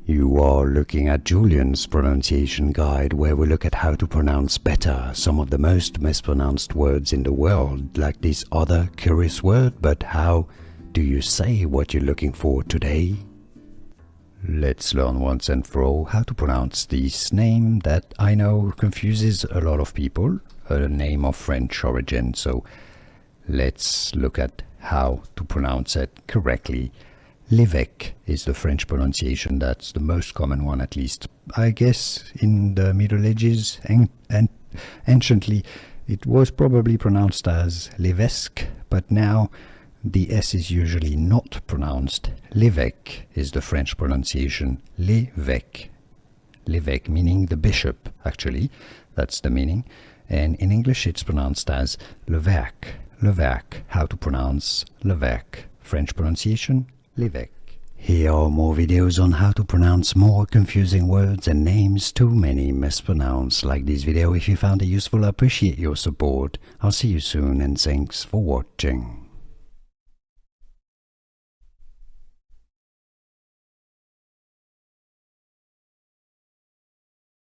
You are looking at Julian's pronunciation guide, where we look at how to pronounce better some of the most mispronounced words in the world, like this other curious word. But how do you say what you're looking for today? Let's learn once and for all how to pronounce this name that I know confuses a lot of people, a name of French origin. So let's look at how to pronounce it correctly. Lévesque is the French pronunciation. That's the most common one, at least. I guess in the Middle Ages and anciently it was probably pronounced as Lévesque, but now the S is usually not pronounced. Lévesque is the French pronunciation. Lévesque. Lévesque meaning the bishop, actually. That's the meaning. And in English it's pronounced as Lévesque. Lévesque. How to pronounce Lévesque. French pronunciation, Lévesque. Here are more videos on how to pronounce more confusing words and names too many mispronounced. Like this video if you found it useful. I appreciate your support. I'll see you soon and thanks for watching.